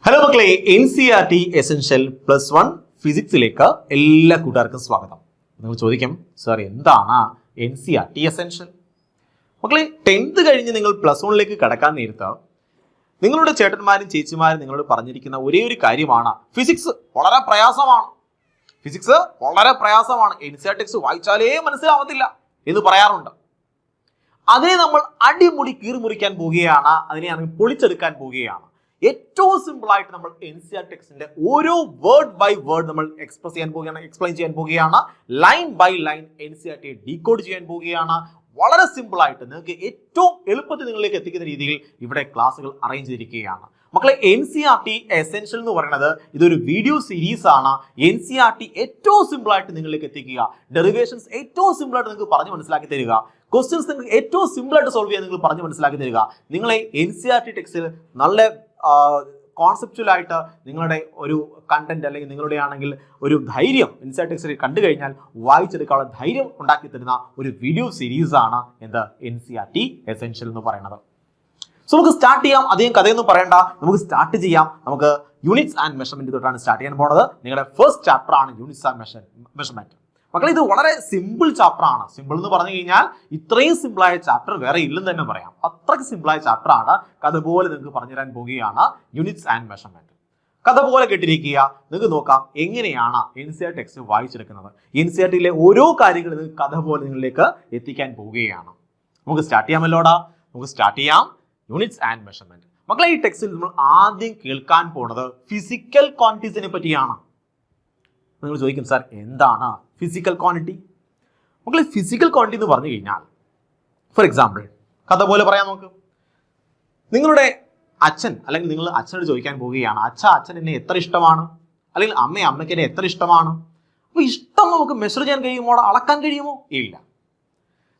Hello മക്കളെ, NCERT essential +1 ഫിസിക്സിലേക്ക് എല്ലാ കൂട്ടുകാർക്കും സ്വാഗതം. നിങ്ങൾ ചോദിക്കും, സാർ എന്താണ് NCERT എസെൻഷ്യൽ? മക്കളെ, 10th കഴിഞ്ഞ് നിങ്ങൾ +1ലേക്ക് കടക്കാൻ നേരത്ത് നിങ്ങളുടെ ചേട്ടന്മാരും ചേച്ചിമാരും നിങ്ങളോട് പറഞ്ഞിരിക്കുന്ന ഒരേ ഒരു കാര്യമാണ്, ഫിസിക്സ് വളരെ പ്രയാസമാണ്. NCERT ടെക്സ്റ്റ് വായിച്ചാലേ മനസ്സിലാവത്തില്ല എന്ന് പറയാറുണ്ട്. അതിനെ നമ്മൾ അടിമുടി കീറിമുറിക്കാൻ പോവുകയാണ്, അതിനെ പൊളിച്ചെടുക്കാൻ പോവുകയാണ്. ഏറ്റവും സിമ്പിൾ ആയിട്ട് നമ്മൾ NCERT ടെക്സ്റ്റിന്റെ ഓരോ വേർഡ് ബൈ വേർഡ് നമ്മൾ എക്സ്പ്ലെയിൻ ചെയ്യാൻ പോവുകയാണ്. Line by line NCERT decode ചെയ്യാൻ പോവുകയാണ്. വളരെ സിമ്പിൾ ആയിട്ട് നിങ്ങൾക്ക് ഏറ്റവും എളുപ്പത്തിൽ നിങ്ങളിലേക്ക് എത്തിക്കുന്ന രീതിയിൽ ഇവിടെ ക്ലാസ്സുകൾ അറേഞ്ച് ചെയ്തിരിക്കുകയാണ്. മക്കളെ, NCERT എസെൻഷ്യൽ എന്ന് പറയുന്നത് ഇതൊരു വീഡിയോ സീരീസ് ആണ്. NCERT ഏറ്റവും സിമ്പിൾ ആയിട്ട് നിങ്ങളിലേക്ക് എത്തിക്കുക, ഡെറിവേഷൻസ് ഏറ്റവും സിമ്പിൾ ആയിട്ട് നിങ്ങൾക്ക് പറഞ്ഞു മനസ്സിലാക്കി തരിക, ക്വസ്റ്റ്യൻസ് നിങ്ങൾക്ക് ഏറ്റവും സിമ്പിൾ ആയിട്ട് സോൾവ് ചെയ്യാൻ നിങ്ങൾ പറഞ്ഞു മനസ്സിലാക്കി തരിക. നിങ്ങളെ NCERT ടെക്സ്റ്റിൽ നല്ല കോൺസെപ്റ്റുവൽ ആയിട്ട് നിങ്ങളുടെ ഒരു കണ്ടന്റ് അല്ലെങ്കിൽ നിങ്ങളുടെ ആണെങ്കിൽ ഒരു ധൈര്യം NCERT ടെക്സ്റ്റിൽ കണ്ടു കഴിഞ്ഞാൽ വായിച്ചെടുക്കാനുള്ള ധൈര്യം ഉണ്ടാക്കി തരുന്ന ഒരു വീഡിയോ സീരീസ് ആണ് NCERT എസെൻഷ്യൽ എന്ന് പറയുന്നത്. സോ നമുക്ക് സ്റ്റാർട്ട് ചെയ്യാം. അധികം കഥയൊന്നും പറയണ്ട, നമുക്ക് സ്റ്റാർട്ട് ചെയ്യാം. നമുക്ക് യൂണിറ്റ്സ് ആൻഡ് മെഷർമെന്റ് തൊട്ടാണ് സ്റ്റാർട്ട് ചെയ്യാൻ പോകുന്നത്. നിങ്ങളുടെ ഫസ്റ്റ് ചാപ്റ്റർ ആണ് യൂണിറ്റ്സ് ആൻഡ് മെഷർമെന്റ്. മക്കളെ, ഇത് വളരെ സിമ്പിൾ ചാപ്റ്റർ ആണ്. സിമ്പിൾ എന്ന് പറഞ്ഞു കഴിഞ്ഞാൽ ഇത്രയും സിമ്പിളായ ചാപ്റ്റർ വേറെ ഇല്ലെന്ന് തന്നെ പറയാം. അത്രയ്ക്ക് സിമ്പിളായ ചാപ്റ്റർ ആണ്. കഥ പോലെ നിങ്ങൾക്ക് പറഞ്ഞു തരാൻ പോവുകയാണ് യൂണിറ്റ്സ് ആൻഡ് മെഷർമെന്റ്. കഥ പോലെ കേട്ടിരിക്കുക. നിങ്ങൾക്ക് നോക്കാം എങ്ങനെയാണ് NCERT ടെക്സ്റ്റ് വായിച്ചെടുക്കുന്നത്. NCERTയിലെ ഓരോ കാര്യങ്ങളും നിങ്ങൾക്ക് കഥ പോലെ നിങ്ങളിലേക്ക് എത്തിക്കാൻ പോവുകയാണ്. നമുക്ക് സ്റ്റാർട്ട് ചെയ്യാമല്ലോടാ. നമുക്ക് സ്റ്റാർട്ട് ചെയ്യാം യൂണിറ്റ്സ് ആൻഡ് മെഷർമെന്റ്. മക്കളെ, ഈ ടെക്സ്റ്റിൽ നമ്മൾ ആദ്യം കേൾക്കാൻ പോകുന്നത് ഫിസിക്കൽ ക്വാണ്ടിറ്റീസിനെ പറ്റിയാണ്. നിങ്ങൾ ചോദിക്കും, സാർ എന്താണ് ഫിസിക്കൽ ക്വാണ്ടിറ്റി? മക്കളെ, ഫിസിക്കൽ ക്വാണ്ടിറ്റി എന്ന് പറഞ്ഞു കഴിഞ്ഞാൽ ഫോർ എക്സാമ്പിൾ കഥ പോലെ പറയാം. നമുക്ക് നിങ്ങളുടെ അച്ഛൻ അല്ലെങ്കിൽ നിങ്ങൾ അച്ഛനോട് ചോദിക്കാൻ പോവുകയാണ്, അച്ഛൻ എന്നെ എത്ര ഇഷ്ടമാണ്, അല്ലെങ്കിൽ അമ്മയ്ക്ക് എന്നെ എത്ര ഇഷ്ടമാണ്. അപ്പോൾ ഇഷ്ടം നമുക്ക് മെഷർ ചെയ്യാൻ കഴിയുമോ, അളക്കാൻ കഴിയുമോ? ഇല്ല.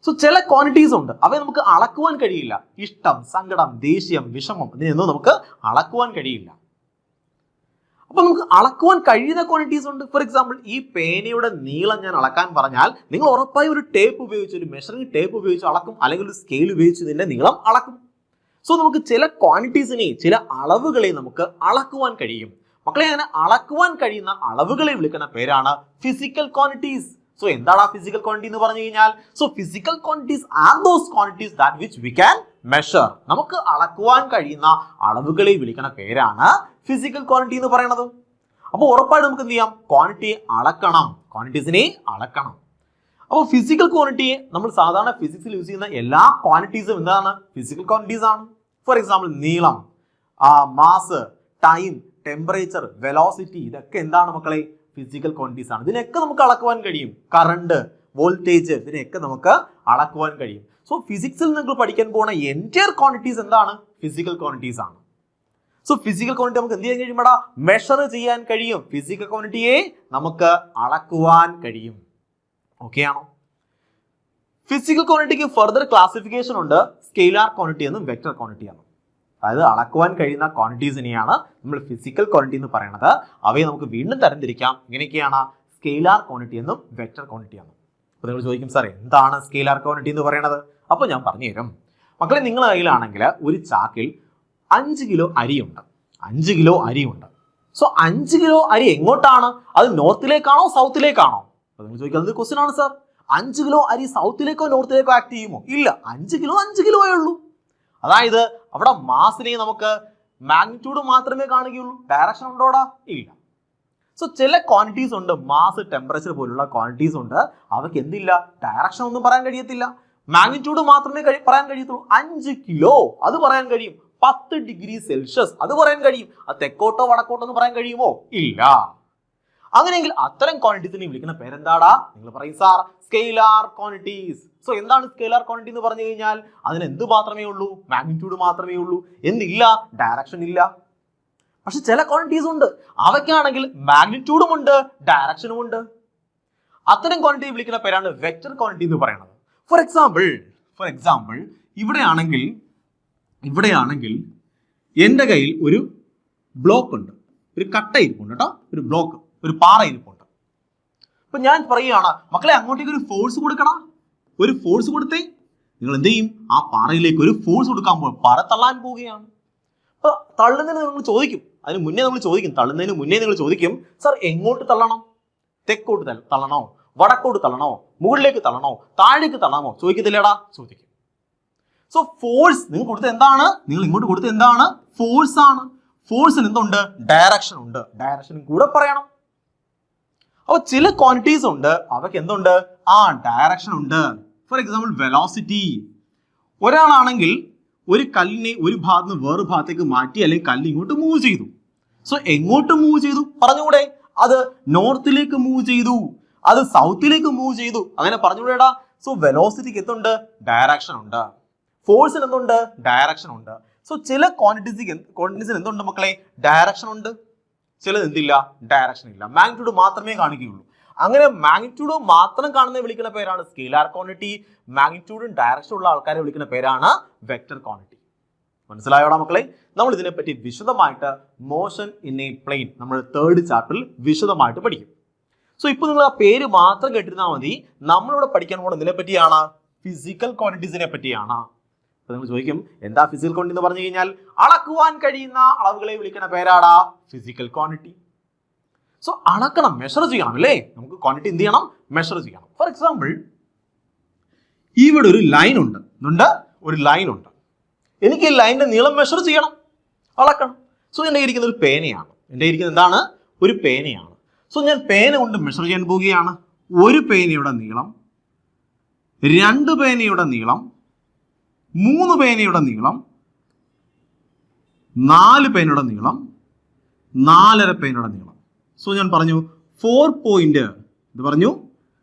സോ ചില ക്വാണ്ടിറ്റീസ് ഉണ്ട്, അവയെ നമുക്ക് അളക്കുവാൻ കഴിയില്ല. ഇഷ്ടം, സങ്കടം, ദേഷ്യം, വിഷമം, ഇതിനൊന്നും നമുക്ക് അളക്കുവാൻ കഴിയില്ല. അപ്പൊ നമുക്ക് അളക്കുവാൻ കഴിയുന്ന ക്വാണ്ടിറ്റീസ് ഉണ്ട്. ഫോർ എക്സാമ്പിൾ, ഈ പേനയുടെ നീളം ഞാൻ അളക്കാൻ പറഞ്ഞാൽ നിങ്ങൾ ഉറപ്പായി ഒരു ടേപ്പ് ഉപയോഗിച്ച്, ഒരു മെഷറിംഗ് ടേപ്പ് ഉപയോഗിച്ച് അളക്കും, അല്ലെങ്കിൽ ഒരു സ്കെയിൽ ഉപയോഗിച്ച് ഇതിന്റെ നീളം അളക്കും. സോ നമുക്ക് ചില ക്വാണ്ടിറ്റീസിനെ, ചില അളവുകളെ നമുക്ക് അളക്കുവാൻ കഴിയും. മക്കളെ, അങ്ങനെ അളക്കുവാൻ കഴിയുന്ന അളവുകളെ വിളിക്കുന്ന പേരാണ് ഫിസിക്കൽ ക്വാണ്ടിറ്റീസ്. സോ എന്താണ് ഫിസിക്കൽ ക്വാണ്ടിറ്റി എന്ന് പറഞ്ഞു കഴിഞ്ഞാൽ? So physical quantities are those quantities that which we can measure. നമുക്ക് അളക്കുവാൻ കഴിയുന്ന അളവുകളെ വിളിക്കുന്ന പേരാണ് ഫിസിക്കൽ ക്വാണ്ടിറ്റി എന്ന് പറയുന്നത്. അപ്പോൾ ഉറപ്പായിട്ട് നമുക്ക് എന്ത് ചെയ്യാം? ക്വാണ്ടിറ്റിയെ അളക്കണം, ക്വാണ്ടിറ്റീസിനെ അളക്കണം. അപ്പോൾ ഫിസിക്കൽ ക്വാണ്ടിറ്റിയെ നമ്മൾ സാധാരണ ഫിസിക്സിൽ യൂസ് ചെയ്യുന്ന എല്ലാ ക്വാണ്ടിറ്റീസും എന്താണ്? ഫിസിക്കൽ ക്വാണ്ടിറ്റീസ് ആണ്. ഫോർ എക്സാമ്പിൾ, നീളം, മാസ്, ടൈം, ടെമ്പറേച്ചർ, വെലോസിറ്റി, ഇതൊക്കെ എന്താണ് മക്കളെ? ഫിസിക്കൽ ക്വാണ്ടിറ്റീസ് ആണ്. ഇതിനൊക്കെ നമുക്ക് അളക്കുവാൻ കഴിയും. കറണ്ട്, വോൾട്ടേജ്, ഇതിനെയൊക്കെ നമുക്ക് അളക്കുവാൻ കഴിയും. സോ ഫിസിക്സിൽ നിങ്ങൾ പഠിക്കാൻ പോകുന്ന എൻറ്റയർ ക്വാണ്ടിറ്റീസ് എന്താണ്? ഫിസിക്കൽ ക്വാണ്ടിറ്റീസ് ആണ്. സോ ഫിസിക്കൽ ക്വാണ്ടിറ്റി നമുക്ക് എന്ത് ചെയ്യാൻ കഴിയുമ്പോടാ? മെഷർ ചെയ്യാൻ കഴിയും. ഫിസിക്കൽ ക്വാണ്ടിറ്റിയെ നമുക്ക് അളക്കുവാൻ കഴിയും. ഓക്കെ ആണോ? ഫിസിക്കൽ ക്വാണ്ടിറ്റിക്ക് ഫർദർ ക്ലാസിഫിക്കേഷൻ ഉണ്ട്. സ്കെയിലാർ ക്വാണ്ടിറ്റി എന്നും വെക്ടർ ക്വാണ്ടിറ്റി എന്നും. അതായത് അളക്കുവാൻ കഴിയുന്ന ക്വാണ്ടിറ്റീസിനെയാണ് നമ്മൾ ഫിസിക്കൽ ക്വാണ്ടിറ്റി എന്ന് പറയുന്നത്. അവയെ നമുക്ക് വീണ്ടും തരംതിരിക്കാം. ഇങ്ങനെയൊക്കെയാണ് സ്കെയിലാർ ക്വാണ്ടിറ്റി എന്നും വെക്ടർ ക്വാണ്ടിറ്റി എന്നും. അപ്പോൾ നിങ്ങൾ ചോദിക്കും, സാർ എന്താണ് സ്കെയിലാർ ക്വാണ്ടിറ്റി എന്ന് പറയുന്നത്? അപ്പോൾ ഞാൻ പറഞ്ഞുതരും. മക്കളെ, നിങ്ങളുടെ കയ്യിലാണെങ്കിൽ ഒരു ചാക്കിൽ 5 കിലോ അരിയുണ്ട്. 5 കിലോ അരിയുണ്ട്. സോ 5 കിലോ അരി എങ്ങോട്ടാണ്? അത് നോർത്തിലേക്കാണോ സൗത്തിലേക്കാണോ? അപ്പോൾ നിങ്ങൾ ചോദിക്കുന്നത് ക്വസ്റ്റ്യൻ ആണ്, സാർ 5 കിലോ അരി സൗത്തിലേക്കോ നോർത്തിലേക്കോ ആക്ട് ചെയ്യുമോ? ഇല്ല, 5 കിലോയേ ഉള്ളൂ. അതായത് അവിടെ മാസിനെ നമുക്ക് മാഗ്നിറ്റ്യൂഡ് മാത്രമേ കാണുകയുള്ളൂ. ഡയറക്ഷൻ ഉണ്ടോടാ? ഇല്ല. സോ ചില ക്വാണ്ടിറ്റീസ് ഉണ്ട്, മാസ്, ടെമ്പറേച്ചർ പോലുള്ള ക്വാണ്ടിറ്റീസ് ഉണ്ട്, അവർക്ക് എന്തില്ല? ഡയറക്ഷൻ ഒന്നും പറയാൻ കഴിയത്തില്ല. മാഗ്നിറ്റ്യൂഡ് മാത്രമേ പറയാൻ കഴിയത്തുള്ളൂ. 5 കിലോ അത് പറയാൻ കഴിയും. 10 ഡിഗ്രി സെൽഷ്യസ് അത് പറയാൻ കഴിയും. അത് തെക്കോട്ടോ വടക്കോട്ടോ എന്ന് പറയാൻ കഴിയുമോ? ഇല്ല. അങ്ങനെയെങ്കിൽ അത്തരം ക്വാണ്ടിറ്റീസിനെ വിളിക്കുന്ന പേരെന്താടാ? നിങ്ങൾ പറയും, സാർ സ്കെയിലാർ ക്വാണ്ടിറ്റീസ്. സോ എന്താണ് സ്കെയിലാർ ക്വാണ്ടിറ്റി എന്ന് പറഞ്ഞു കഴിഞ്ഞാൽ? അതിന് എന്ത് മാത്രമേ ഉള്ളൂ? മാഗ്നിറ്റ്യൂഡ് മാത്രമേ ഉള്ളൂ. എന്തില്ല? ഡയറക്ഷൻ ഇല്ല. പക്ഷെ ചില ക്വാണ്ടിറ്റീസ് ഉണ്ട്, അവയ്ക്കാണെങ്കിൽ മാഗ്നിറ്റ്യൂഡും ഉണ്ട്, ഡയറക്ഷനും ഉണ്ട്. അത്തരം ക്വാണ്ടിറ്റി വിളിക്കുന്ന പേരാണ് വെക്ടർ ക്വാണ്ടിറ്റി എന്ന് പറയുന്നത്. ഫോർ എക്സാമ്പിൾ ഇവിടെയാണെങ്കിൽ എൻ്റെ കയ്യിൽ ഒരു ബ്ലോക്ക് ഉണ്ട്, ഒരു കട്ട ഇരിപ്പുണ്ട് കേട്ടോ, ഒരു ബ്ലോക്ക്, ഒരു പാറ ഇരിപ്പുണ്ട്. അപ്പൊ ഞാൻ പറയുകയാണ്, മക്കളെ അങ്ങോട്ടേക്ക് ഒരു ഫോഴ്സ് കൊടുക്കണം. ഒരു ഫോഴ്സ് കൊടുത്തേ നിങ്ങൾ എന്ത് ചെയ്യും? ആ പാറയിലേക്ക് ഒരു ഫോഴ്സ് കൊടുക്കാൻ പോകും, പാറ തള്ളാൻ പോവുകയാണ്. അപ്പൊ തള്ളുന്നതിന് നിങ്ങൾ ചോദിക്കും, അതിന് മുന്നേ നമ്മൾ ചോദിക്കും, തള്ളുന്നതിന് മുന്നേ നിങ്ങൾ ചോദിക്കും, സർ എങ്ങോട്ട് തള്ളണം? തെക്കോട്ട് തള്ളണോ, വടക്കോട്ട് തള്ളണോ, മുകളിലേക്ക് തള്ളണോ, താഴേക്ക് തള്ളണമോ? ചോദിക്കത്തില്ലേടാ? ചോദിക്കും. സോ ഫോഴ്സ് നിങ്ങൾ കൊടുത്ത എന്താണ്? നിങ്ങൾ ഇങ്ങോട്ട് കൊടുത്ത എന്താണ്? ഫോഴ്സ് ആണ്. ഫോഴ്സിന് എന്തുണ്ട്? ഡയറക്ഷൻ ഉണ്ട്. ഡയറക്ഷനും കൂടെ പറയണം. അപ്പൊ ചില ക്വാണ്ടിറ്റീസ് ഉണ്ട്, അവയ്ക്ക് എന്തുണ്ട്? ഡയറക്ഷൻ ഉണ്ട്. For example velocity. ഒരാളാണെങ്കിൽ ഒരു കല്ലിനെ ഒരു ഭാഗത്ത് നിന്ന് വേറെ ഭാഗത്തേക്ക് മാറ്റി, അല്ലെങ്കിൽ കല്ല് ഇങ്ങോട്ട് മൂവ് ചെയ്തു. സോ എങ്ങോട്ട് മൂവ് ചെയ്തു പറഞ്ഞുകൂടെ? അത് നോർത്തിലേക്ക് മൂവ് ചെയ്തു, അത് സൗത്തിലേക്ക് മൂവ് ചെയ്തു, അങ്ങനെ പറഞ്ഞുകൂടെടാ? സോ വെലോസിറ്റിക്ക് എന്തുണ്ട്? ഡയറക്ഷൻ ഉണ്ട്. ഫോഴ്സിന് എന്തുണ്ട്? ഡയറക്ഷൻ ഉണ്ട്. സോ ചില ക്വാണ്ടിറ്റീസിന് എന്തുണ്ട് മക്കളെ? ഡയറക്ഷൻ ഉണ്ട്, ചിലത് എന്തില്ല? ഡയറക്ഷൻ ഇല്ല. മാഗ്നിറ്റ്യൂഡ് മാത്രമേ കാണിക്കുകയുള്ളൂ. അങ്ങനെ മാഗ്നിറ്റ്യൂഡ് മാത്രം കാണുന്ന വിളിക്കുന്ന പേരാണ് സ്കെയിലാർ ക്വാണ്ടിറ്റി. മാഗ്നിറ്റ്യൂഡും ഡയറക്ഷൻ ഉള്ള ആൾക്കാരെ വിളിക്കുന്ന പേരാണ് വെക്ടർ ക്വാണ്ടിറ്റി. മനസ്സിലായോടാ മക്കളെ? നമ്മൾ ഇതിനെപ്പറ്റി വിശദമായിട്ട് മോഷൻ ഇൻ എ പ്ലെയിൻ നമ്മൾ 3rd ചാപ്റ്ററിൽ വിശദമായിട്ട് പഠിക്കും. സോ ഇപ്പോൾ നിങ്ങൾ ആ പേര് മാത്രം കേട്ടിരുന്നാൽ മതി. നമ്മളിവിടെ പഠിക്കാൻ പോകുന്നത് ഇതിനെ പറ്റിയാണ്, ഫിസിക്കൽ ക്വാണ്ടിറ്റീസിനെ പറ്റിയാണ്. അപ്പൊ നിങ്ങൾ ചോദിക്കും, എന്താ ഫിസിക്കൽ ക്വാണ്ടിറ്റി എന്ന് പറഞ്ഞു കഴിഞ്ഞാൽ അളക്കുവാൻ കഴിയുന്ന അളവുകളെ വിളിക്കുന്ന പേരാടാ ഫിസിക്കൽ ക്വാണ്ടിറ്റി. സോ അളക്കണം, മെഷർ ചെയ്യണം അല്ലേ? നമുക്ക് ക്വാണ്ടിറ്റി എന്ത് ചെയ്യണം? മെഷർ ചെയ്യണം. ഫോർ എക്സാമ്പിൾ ഇവിടെ ഒരു ലൈൻ ഉണ്ട്, ഒരു ലൈൻ ഉണ്ട്. എനിക്ക് ഈ ലൈനിന്റെ നീളം മെഷർ ചെയ്യണം, അളക്കണം. സോ എൻ്റെ ഇരിക്കുന്ന ഒരു പേനയാണ്. എൻ്റെ ഇരിക്കുന്നത് എന്താണ്? ഒരു പേനയാണ്. സോ ഞാൻ പേന കൊണ്ട് മെഷർ ചെയ്യാൻ പോവുകയാണ്. ഒരു പേനയുടെ നീളം, 2 പേനയുടെ നീളം, 3 പേനയുടെ നീളം, 4 പേനയുടെ നീളം, 4.5 പേനയുടെ നീളം. സോ ഞാൻ പറഞ്ഞു 4 പോയിന്റ്, ഇത് പറഞ്ഞു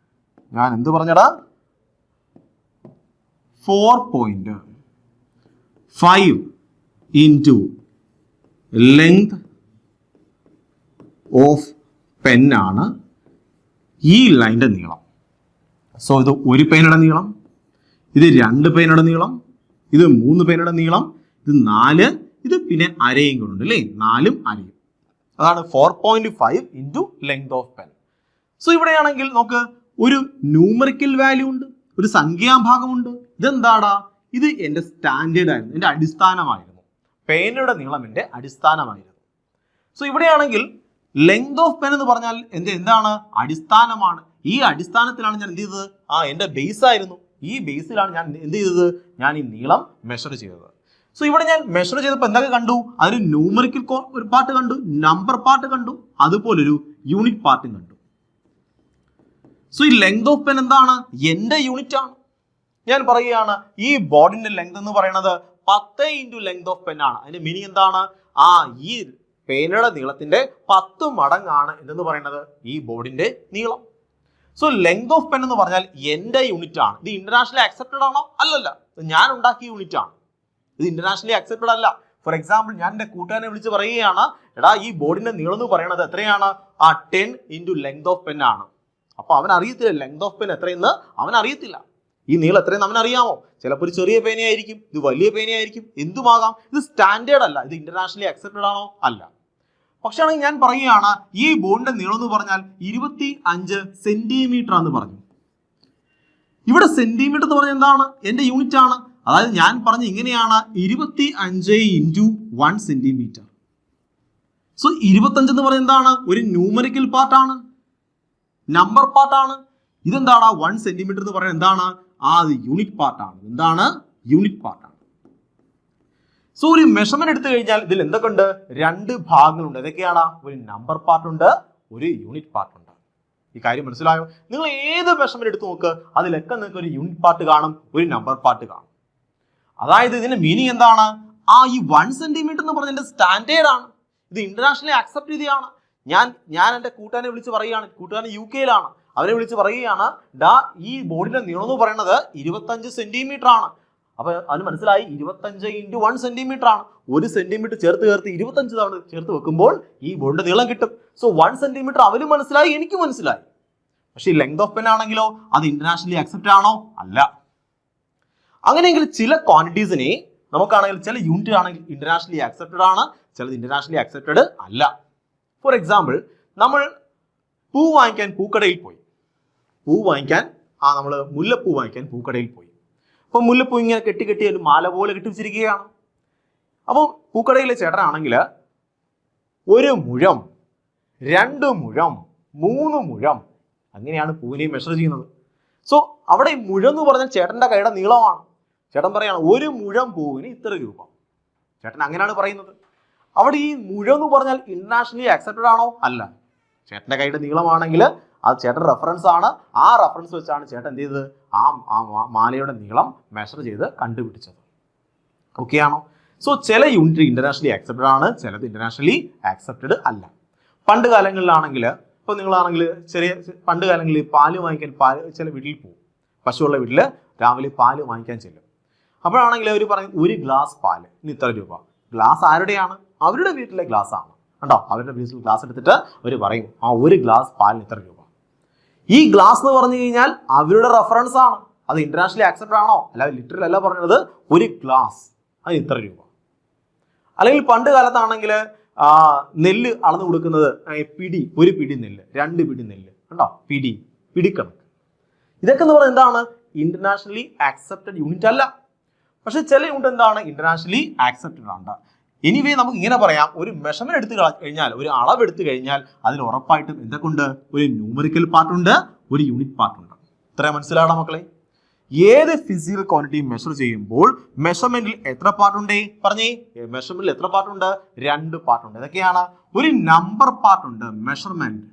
ഞാൻ എന്ത് പറഞ്ഞടാ? 4.5 into ലെങ്ത് ഓഫ് പെൻ ആണ് ഈ ലൈൻ്റെ നീളം. സോ ഇത് 1 പേനയുടെ നീളം, ഇത് 2 പേനയുടെ നീളം, ഇത് 3 പേനയുടെ നീളം, ഇത് 4, ഇത് പിന്നെ അരയും കൂടെ അല്ലേ? 4ഉം അരയും. അതാണ് 4.5 into length of pen. So ഇവിടെയാണെങ്കിൽ നമുക്ക് ഒരു ന്യൂമറിക്കൽ വാല്യൂ ഉണ്ട്, ഒരു സംഖ്യാഭാഗമുണ്ട്. ഇതെന്താടാ? ഇത് എൻ്റെ സ്റ്റാൻഡേർഡ് ആയിരുന്നു, എൻ്റെ അടിസ്ഥാനമായിരുന്നു. പേനയുടെ നീളം എൻ്റെ അടിസ്ഥാനമായിരുന്നു. സോ ഇവിടെയാണെങ്കിൽ ലെങ്ത് ഓഫ് പെൻ എന്ന് പറഞ്ഞാൽ എന്താണ്? അടിസ്ഥാനമാണ്. ഈ അടിസ്ഥാനത്തിലാണ് ഞാൻ എന്ത് ചെയ്തത്? എൻ്റെ ബേസ് ആയിരുന്നു. ഈ ബേസിലാണ് ഞാൻ എന്ത് ചെയ്തത്? ഞാൻ ഈ നീളം മെഷർ ചെയ്തത്. സോ ഇവിടെ ഞാൻ മെഷർ ചെയ്തപ്പോൾ എന്തൊക്കെ കണ്ടു? അതൊരു ന്യൂമറിക്കൽ ഒരു പാർട്ട് കണ്ടു, നമ്പർ പാർട്ട് കണ്ടു, അതുപോലൊരു യൂണിറ്റ് പാർട്ടും കണ്ടു. സോ ഈ ലെങ്ത് ഓഫ് പെൻ എന്താണ്? എൻ്റെ യൂണിറ്റ് ആണ്. ഞാൻ പറയുകയാണ് ഈ ബോർഡിന്റെ ലെങ്ത് എന്ന് പറയുന്നത് 10 into ലെങ്ത് ഓഫ് പെൻ ആണ്. അതിന്റെ മീനിങ് എന്താണ്? ഈ പേനയുടെ നീളത്തിന്റെ 10 മടങ്ങാണ് എന്തെന്ന് പറയുന്നത് ഈ ബോർഡിന്റെ നീളം. സോ ലെങ്ത് ഓഫ് പെൻ എന്ന് പറഞ്ഞാൽ എൻ്റെ യൂണിറ്റ് ആണ്. ഇത് ഇന്റർനാഷണലി അക്സെപ്റ്റഡ് ആണോ? അല്ലല്ല, ഞാൻ ഉണ്ടാക്കിയ യൂണിറ്റ് ആണ്. ഇത് ഇന്റർനാഷണലി അക്സെപ്റ്റഡ് അല്ല. ഫോർ എക്സാമ്പിൾ ഞാൻ എൻ്റെ കൂട്ടുകാരനെ വിളിച്ച് പറയുകയാണ്, എടാ ഈ ബോർഡിന്റെ നീളം എന്ന് പറയുന്നത് എത്രയാണ്? 10 into ലെങ്ത് ഓഫ് പെൻ ആണ്. അപ്പൊ അവൻ അറിയത്തില്ല ലെങ്ത് ഓഫ് പെൻ എത്രയെന്ന്, അവൻ അറിയത്തില്ല. ഈ നീളം എത്രയെന്ന് അവൻ അറിയാമോ? ചിലപ്പോൾ ഒരു ചെറിയ പേനയായിരിക്കും, ഇത് വലിയ പേനയായിരിക്കും, എന്തുമാകാം. ഇത് സ്റ്റാൻഡേർഡ് അല്ല. ഇത് ഇന്റർനാഷണലി അക്സെപ്റ്റഡ് ആണോ? അല്ല. പക്ഷേ ആണെങ്കിൽ ഞാൻ പറയുകയാണ് ഈ ബോർഡിന്റെ നീളം എന്ന് പറഞ്ഞാൽ 25 സെന്റിമീറ്റർ ആണെന്ന് പറഞ്ഞു. ഇവിടെ സെന്റിമീറ്റർ എന്ന് പറഞ്ഞാൽ എന്താണ്? എൻ്റെ യൂണിറ്റ് ആണ്. അതായത് ഞാൻ പറഞ്ഞ ഇങ്ങനെയാണ് 25 into 1 സെന്റിമീറ്റർ. സോ 25 എന്ന് പറഞ്ഞാൽ എന്താണ്? ഒരു ന്യൂമറിക്കൽ പാർട്ടാണ്, നമ്പർ പാർട്ടാണ്. ഇതെന്താണ്? 1 സെന്റിമീറ്റർ എന്ന് പറയുന്നത് എന്താണ്? അത് യൂണിറ്റ് പാർട്ടാണ്. എന്താണ്? യൂണിറ്റ് പാർട്ടാണ്. സോ ഒരു മെഷർമെന്റ് എടുത്തു കഴിഞ്ഞാൽ ഇതിൽ എന്തൊക്കെ ഉണ്ട്? 2 ഭാഗങ്ങളുണ്ട്. ഏതൊക്കെയാണ്? ഒരു നമ്പർ പാർട്ട് ഉണ്ട്, ഒരു യൂണിറ്റ് പാർട്ട് ഉണ്ട്. ഈ കാര്യം മനസ്സിലായോ? നിങ്ങൾ ഏത് മെഷർമെന്റ് എടുത്ത് നോക്ക്, അതിലൊക്കെ നിങ്ങൾക്ക് ഒരു യൂണിറ്റ് പാർട്ട് കാണും, ഒരു നമ്പർ പാർട്ട് കാണും. അതായത് ഇതിന്റെ മീനിങ് എന്താണ്? ഈ 1 സെന്റിമീറ്റർ എന്ന് പറഞ്ഞതിന്റെ സ്റ്റാൻഡേർഡ് ആണ്. ഇത് ഇന്റർനാഷണലി അക്സെപ്റ്റ് ചെയ്തതാണ്. ഞാൻ എൻ്റെ കൂട്ടുകാരനെ വിളിച്ച് പറയുകയാണ്, കൂട്ടുകാരൻ UK അവരെ വിളിച്ച് പറയുകയാണ്, ഈ ബോർഡിന്റെ നീളം എന്ന് പറയുന്നത് 25 സെന്റിമീറ്റർ ആണ്. അപ്പൊ അതിന് മനസ്സിലായി 25 into 1 സെന്റിമീറ്റർ ആണ്. 1 സെന്റിമീറ്റർ ചേർത്ത് 25 തവണ ചേർത്ത് വെക്കുമ്പോൾ ഈ ബോർഡിന്റെ നീളം കിട്ടും. സോ 1 സെന്റിമീറ്റർ അവനും മനസ്സിലായി, എനിക്ക് മനസ്സിലായി. പക്ഷേ ഈ ലെങ്ത് ഓഫ് പെൻ ആണെങ്കിലോ അത് ഇന്റർനാഷണലി അക്സെപ്റ്റ് ആണോ? അല്ല. അങ്ങനെയെങ്കിൽ ചില ക്വാണ്ടിറ്റീസിനെ നമുക്കാണെങ്കിൽ ചില യൂണിറ്റ് ആണെങ്കിൽ ഇന്റർനാഷണലി അക്സെപ്റ്റഡ് ആണ്, ചിലത് ഇന്റർനാഷണലി അക്സെപ്റ്റഡ് അല്ല. ഫോർ എക്സാമ്പിൾ നമ്മൾ പൂ വാങ്ങിക്കാൻ പൂക്കടയിൽ പോയി. നമ്മൾ മുല്ലപ്പൂ വാങ്ങിക്കാൻ പൂക്കടയിൽ പോയി. അപ്പോൾ മുല്ലപ്പൂ ഇങ്ങനെ കെട്ടി ഒരു മാല പോലെ കെട്ടി വെച്ചിരിക്കുകയാണ്. അപ്പോൾ പൂക്കടയിലെ ചേട്ടനാണെങ്കിൽ 1 മുഴം, 2 മുഴം, 3 മുഴം, അങ്ങനെയാണ് പൂവിനെ മെഷർ ചെയ്യുന്നത്. സോ അവിടെ മുഴം എന്ന് പറഞ്ഞാൽ ചേട്ടൻ്റെ കൈയുടെ നീളമാണ്. ചേട്ടൻ പറയാണ് 1 മുഴം പൂവിന് ഇത്ര രൂപ. ചേട്ടൻ അങ്ങനെയാണ് പറയുന്നത്. അവിടെ ഈ മുഴം എന്ന് പറഞ്ഞാൽ ഇന്റർനാഷണലി അക്സെപ്റ്റഡ് ആണോ? അല്ല. ചേട്ടൻ്റെ കൈയുടെ നീളമാണെങ്കിൽ അത് ചേട്ടൻ റെഫറൻസ് ആണ്. ആ റെഫറൻസ് വെച്ചാണ് ചേട്ടൻ എന്ത് ചെയ്തത്? ആ മാലയുടെ നീളം മെഷർ ചെയ്ത് കണ്ടുപിടിച്ചത്. ഓക്കെ ആണോ? സോ ചില യൂണിറ്റ് ഇന്റർനാഷണലി അക്സെപ്റ്റഡ് ആണ്, ചിലത് ഇന്റർനാഷണലി ആക്സെപ്റ്റഡ് അല്ല. പണ്ട് കാലങ്ങളിലാണെങ്കിൽ, ഇപ്പോൾ നിങ്ങളാണെങ്കിൽ പണ്ട് കാലങ്ങളിൽ പാല് വാങ്ങിക്കാൻ ചില വീട്ടിൽ പോകും. പശുവുള്ള വീട്ടിൽ രാവിലെ പാല് വാങ്ങിക്കാൻ ചെല്ലും. അപ്പോഴാണെങ്കിൽ അവർ പറയും 1 ഗ്ലാസ് പാല് ഇനി ഇത്ര രൂപ. ഗ്ലാസ് ആരുടെയാണ്? അവരുടെ വീട്ടിലെ ഗ്ലാസ് ആണ്. കണ്ടോ? അവരുടെ വീട്ടിൽ ഗ്ലാസ് എടുത്തിട്ട് അവർ പറയും 1 ഗ്ലാസ് പാലിന് ഇത്ര രൂപ. ഈ ഗ്ലാസ് എന്ന് പറഞ്ഞു കഴിഞ്ഞാൽ അവരുടെ റെഫറൻസ് ആണ്. അത് ഇന്റർനാഷണലി ആക്സെപ്റ്റഡ് ആണോ? അല്ല, ലിറ്ററൽ അല്ല പറഞ്ഞത്. 1 ഗ്ലാസ് അതിന് ഇത്ര രൂപ. അല്ലെങ്കിൽ പണ്ട് കാലത്താണെങ്കിൽ നെല്ല് അളന്നു കൊടുക്കുന്നത് പിടി, 1 പിടി നെല്ല്, 2 പിടി നെല്ല്, കണ്ടോ? പിടിക്കണക്ക്. ഇതൊക്കെ എന്ന് പറയുന്നത് എന്താണ്? ഇന്റർനാഷണലി ആക്സെപ്റ്റഡ് യൂണിറ്റ് അല്ല. പക്ഷെ ചില യൂണിറ്റ് എന്താണ്? ഇന്റർനാഷണലി ആക്സെപ്റ്റഡ് ആണ്. എനിവേ നമുക്ക് ഇങ്ങനെ പറയാം, ഒരു മെഷർമെന്റ് എടുത്തു കഴിഞ്ഞാൽ, ഒരു അളവ് എടുത്തു കഴിഞ്ഞാൽ അതിൽ ഉറപ്പായിട്ടും എന്തൊക്കെ ഉണ്ട്? ഒരു ന്യൂമറിക്കൽ പാർട്ടുണ്ട്, ഒരു യൂണിറ്റ് പാർട്ടുണ്ട്. ഇത്രയും മനസ്സിലാവണം മക്കളെ. ഏത് ഫിസിക്കൽ ക്വാണ്ടിറ്റി മെഷർ ചെയ്യുമ്പോൾ മെഷർമെന്റിൽ എത്ര പാർട്ടുണ്ട്? പറഞ്ഞേ, മെഷർമെന്റിൽ എത്ര പാർട്ടുണ്ട്? 2 പാർട്ടുണ്ട്. ഇതൊക്കെയാണ്. ഒരു നമ്പർ പാർട്ടുണ്ട്, മെഷർമെന്റ്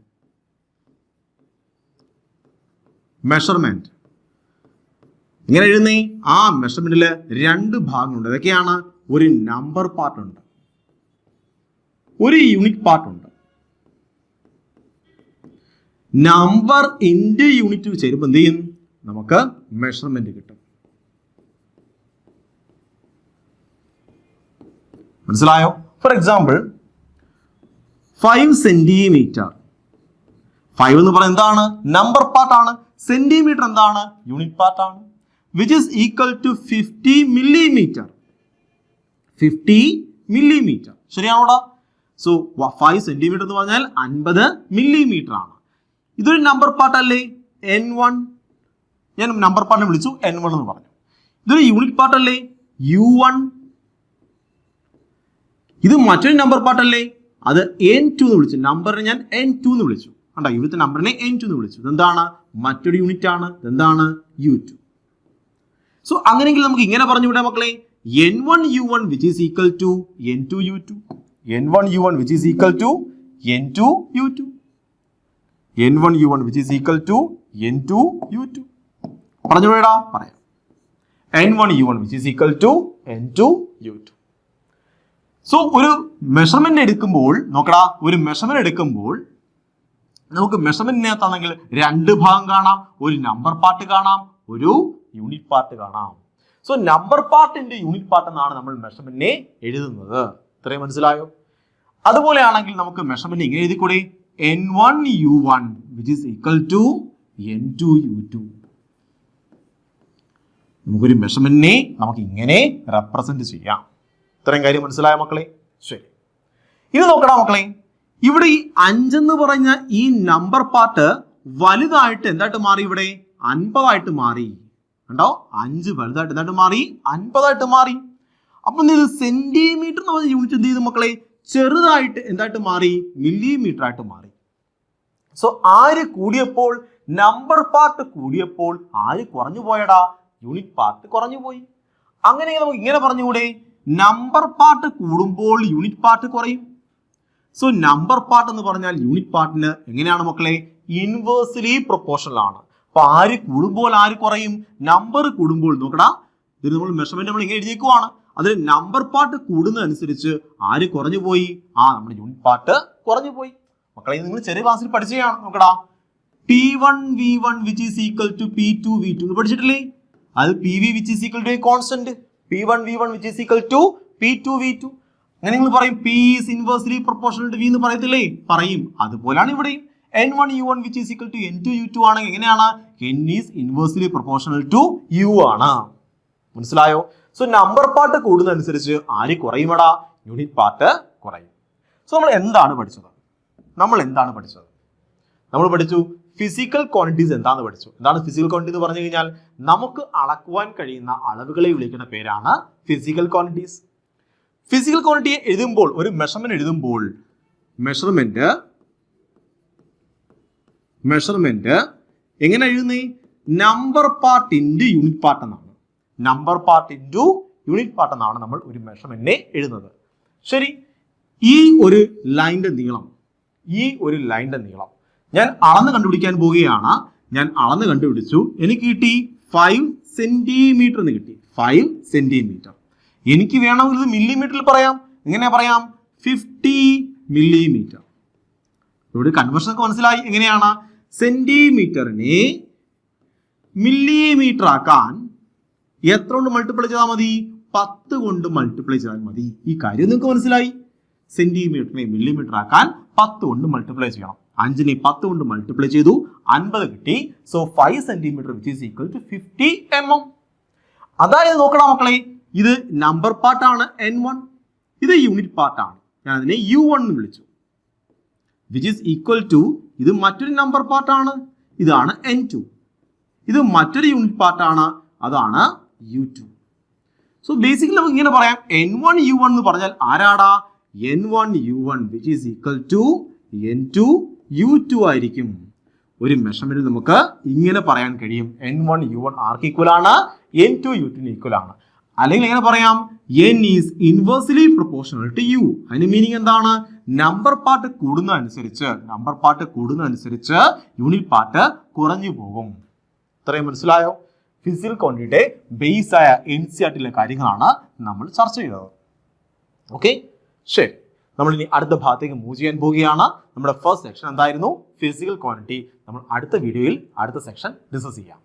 ഇങ്ങനെ എഴുതുന്നേ. ആ മെഷർമെന്റില് 2 ഭാഗങ്ങളുണ്ട്. ഇതൊക്കെയാണ്. ഒരു നമ്പർ പാർട്ടുണ്ട്, ഒരു യൂണിറ്റ് പാർട്ടുണ്ട്. നമ്പർ ഇൻറ്റു യൂണിറ്റ് ചേരുമ്പോൾ എന്ത് ചെയ്യും? നമുക്ക് മെഷർമെന്റ് കിട്ടും. മനസ്സിലായോ? For example 5 centimetre. 5 എന്ന് പറയുന്നത് എന്താണ്? നമ്പർ പാർട്ടാണ്. സെന്റിമീറ്റർ എന്താണ്? യൂണിറ്റ് പാർട്ടാണ്. Which is equal to 50 millimeter. 50 millimeter. ശരിയാണോടാ? സോ 5 സെന്റിമീറ്റർ എന്ന് പറഞ്ഞാൽ 50 millimeter ആണ്. ഇതൊരു നമ്പർ പാർട്ട് അല്ലേ? N1. ഞാൻ നമ്പർ പാർട്ടിനെ വിളിച്ചു N1 എന്ന് പറഞ്ഞു. ഇതൊരു യൂണിറ്റ് പാർട്ട് അല്ലേ? U1. ഇത് മറ്റൊരു നമ്പർ പാർട്ട് അല്ലേ? അത് N2 എന്ന് വിളിച്ചു. നമ്പറിനെ ഞാൻ N2 എന്ന് വിളിച്ചു. കണ്ടോ? ഇവിടുത്തെ നമ്പറിനെ N2 എന്ന് വിളിച്ചു. ഇതെന്താണ്? മറ്റൊരു യൂണിറ്റ് ആണ്. ഇതെന്താണ്? U2. സോ അങ്ങനെയെങ്കിൽ നമുക്ക് ഇങ്ങനെ പറഞ്ഞുകൂടെ മക്കളെ? N1 U1 which is equal to N2 U2. N1 U1 which is equal to N2 U2. N1 U1 which is equal to N2 U2. പറഞ്ഞുകൂടെടാ? പറയാം. N1 U1 which is equal to N2 U2. So ഒരു measurement എടുക്കുമ്പോൾ നോക്കടാ, ഒരു measurement എടുക്കുമ്പോൾ നമുക്ക് മെഷർമെന്റിനകത്താണെങ്കിൽ 2 ഭാഗം കാണാം, ഒരു നമ്പർ പാർട്ട് കാണാം, ഒരു യൂണിറ്റ് പാർട്ട് കാണാം. സോ നമ്പർ പാർട്ടിന്റെ യൂണിറ്റ് പാർട്ട് എന്നാണ് നമ്മൾ മെഷർമെന്റിനെ എഴുതുന്നത്. ഇത്രയും മനസ്സിലായോ? അതുപോലെയാണെങ്കിൽ നമുക്ക് മെഷർമെന്റ് ഇങ്ങനെ എഴുതിക്കൂടെ? N1 U1 which is equal to N2 U2. നമുക്കൊരു മെഷർമെന്റിനെ നമുക്ക് ഇങ്ങനെ റെപ്രസെന്റ് ചെയ്യാം. ഇത്രയും കാര്യം മനസ്സിലായ മക്കളെ? ശരി. ഇനി നോക്കടാ മക്കളെ, ഇവിടെ ഈ 5 എന്ന് പറഞ്ഞ ഈ നമ്പർ പാർട്ട് വലുതായിട്ട് എന്തായിട്ട് മാറി? ഇവിടെ 50 മാറി. കണ്ടോ? 5 വലുതായിട്ട് എന്തായിട്ട് മാറി? 50 മാറി. അപ്പൊ ഇത് സെന്റിമീറ്റർ എന്ന് പറഞ്ഞ യൂണിറ്റ് എന്ത് ചെയ്തു മക്കളെ? ചെറുതായിട്ട് എന്തായിട്ട് മാറി? മില്ലിമീറ്റർ ആയിട്ട് മാറി. സോ ആര് കൂടിയപ്പോൾ? നമ്പർ പാർട്ട് കൂടിയപ്പോൾ ആര് കുറഞ്ഞു പോയടാ? യൂണിറ്റ് പാർട്ട് കുറഞ്ഞു പോയി. അങ്ങനെ നമുക്ക് ഇങ്ങനെ പറഞ്ഞുകൂടെ? നമ്പർ പാർട്ട് കൂടുമ്പോൾ യൂണിറ്റ് പാർട്ട് കുറയും. സോ നമ്പർ പാർട്ട് എന്ന് പറഞ്ഞാൽ യൂണിറ്റ് പാർട്ടിന് എങ്ങനെയാണ് മക്കളെ? ഇൻവേഴ്സ്ലി പ്രൊപ്പോർഷണൽ ആണ്. അപ്പൊ ആര് കൂടുമ്പോൾ ആര് കുറയും? നമ്പർ കൂടുമ്പോൾ. നോക്കടാ, ഇത് നമ്മൾ മെഷർമെന്റ് നമ്മൾ ഇങ്ങനെ എഴുതിയേക്കുവാണ്. അതിൽ നമ്പർ പാർട്ട് കൂടുന്നതനുസരിച്ച് ആര് കുറഞ്ഞു പോയി? നമ്മുടെ യൂണിറ്റ് പാർട്ട് കുറഞ്ഞു പോയി. മക്കളെ നിങ്ങൾ ചെറിയ ക്ലാസ്സിൽ പഠിച്ചതാണ്. നോക്കടാ, P1 V1 which is equal to P2 V2 പഠിച്ചിട്ടില്ലേ? അത് PV which is equal to a constant. P1 V1 which is equal to P2 V2. അങ്ങനെ നിങ്ങൾ പറയും P is inversely proportional to V എന്ന് പറയത്തില്ലേ? പറയും. അതുപോലെയാണ് ഇവിടെയും. N1 U1 which is equal to N2 U2 ആണെങ്കിൽ എങ്ങനെയാണ്? N is inversely proportional to U ആണ്. മനസ്സിലായോ? സോ നമ്പർ പാർട്ട് കൂടുന്നതനുസരിച്ച് ആര് കുറയുമടാ? യൂണിറ്റ് പാർട്ട് കുറയും. സോ നമ്മൾ എന്താണ് പഠിച്ചത്? നമ്മൾ പഠിച്ചു ഫിസിക്കൽ ക്വാണ്ടിറ്റീസ് എന്താണെന്ന് പഠിച്ചു. എന്താണ് ഫിസിക്കൽ ക്വാണ്ടിറ്റി എന്ന് പറഞ്ഞു കഴിഞ്ഞാൽ നമുക്ക് അളക്കുവാൻ കഴിയുന്ന അളവുകളെ വിളിക്കുന്ന പേരാണ് ഫിസിക്കൽ ക്വാണ്ടിറ്റീസ്. ഫിസിക്കൽ ക്വാണ്ടിറ്റിയെ എഴുതുമ്പോൾ, ഒരു മെഷർമെന്റ് എഴുതുമ്പോൾ മെഷർമെന്റ് എങ്ങനെ എഴുതുന്നേ? Number part into unit part എന്നാണ്. Number part into unit part എന്നാണ് നമ്മൾ ഒരു മെഷർമെന്റിനെ എഴുതുന്നത്. ശരി, ഈ ഒരു ലൈനിന്റെ നീളം ഞാൻ അളന്ന് കണ്ടുപിടിക്കാൻ പോവുകയാണ്. ഞാൻ അളന്ന് കണ്ടുപിടിച്ചു. എനിക്ക് കിട്ടി 5 സെന്റിമീറ്റർ എന്ന് കിട്ടി. 5 സെന്റിമീറ്റർ. എനിക്ക് വേണമെങ്കിൽ ഇത് മില്ലിമീറ്ററിൽ പറയാം. എങ്ങനെ പറയാം? 50 മില്ലിമീറ്റർ. ഇവിടെ കൺവേർഷൻ ഒക്കെ മനസ്സിലായി. എങ്ങനെയാണ്? സെന്റിമീറ്ററിനെ മില്ലിമീറ്റർ ആക്കാൻ എത്ര കൊണ്ട് മൾട്ടിപ്ലൈ ചെയ്താൽ മതി? 10 കൊണ്ട് മൾട്ടിപ്ലൈ ചെയ്താൽ മതി. ഈ കാര്യം നിങ്ങൾക്ക് മനസ്സിലായി. സെന്റിമീറ്ററിനെ മില്ലിമീറ്റർ ആക്കാൻ 10 കൊണ്ട് മൾട്ടിപ്ലൈ ചെയ്യണം. 5നെ 10 കൊണ്ട് മൾട്ടിപ്ലൈ ചെയ്തു, 50 കിട്ടി. So 5 centimetre which is equal to 50 mm. അതായത് നോക്കണം മക്കളെ, ഇത് നമ്പർ പാർട്ടാണ് N1, ഇത് യൂണിറ്റ് പാർട്ടാണ്. ഞാൻ അതിനെ U1 എന്ന് വിളിച്ചു. വിച്ച് ഈസ് ഈക്വൽ ടു, ഇത് മറ്റൊരു നമ്പർ പാർട്ടാണ്, ഇതാണ് N2. ഇത് മറ്റൊരു യൂണിറ്റ് പാർട്ടാണ്, അതാണ് U2. സോ ബേസിക്കലി നമുക്ക് ഇങ്ങനെ പറയാം, N1 U1 എന്ന് പറഞ്ഞാൽ ആരാടാ? N1 U1 which is equal to N2 U2 ആയിരിക്കും. ഒരു മെഷർമെന്റ് നമുക്ക് ഇങ്ങനെ പറയാൻ കഴിയും. N1 U1 ആർക്ക് ഈക്വൽ ആണ്? N2 U2 ഈക്വൽ ആണ്. അല്ലെങ്കിൽ എങ്ങനെ പറയാം? N is inversely proportional to U. അതിന്റെ മീനിങ് എന്താണ്? നമ്പർ പാർട്ട് കൂടുന്നതനുസരിച്ച് യൂണിറ്റ് പാർട്ട് കുറഞ്ഞു പോകും. ഇത്രയും മനസ്സിലായോ? ഫിസിക്കൽ ക്വാണ്ടിറ്റിയുടെ ബേസ് ആയ NCERT കാര്യങ്ങളാണ് നമ്മൾ ചർച്ച ചെയ്തത്. ഓക്കെ, ശരി, നമ്മൾ ഇനി അടുത്ത ഭാഗത്തേക്ക് മൂവ് ചെയ്യാൻ പോവുകയാണ്. നമ്മുടെ ഫസ്റ്റ് സെക്ഷൻ എന്തായിരുന്നു? Physical quantity. നമ്മൾ അടുത്ത വീഡിയോയിൽ അടുത്ത സെക്ഷൻ ഡിസ്കസ് ചെയ്യാം.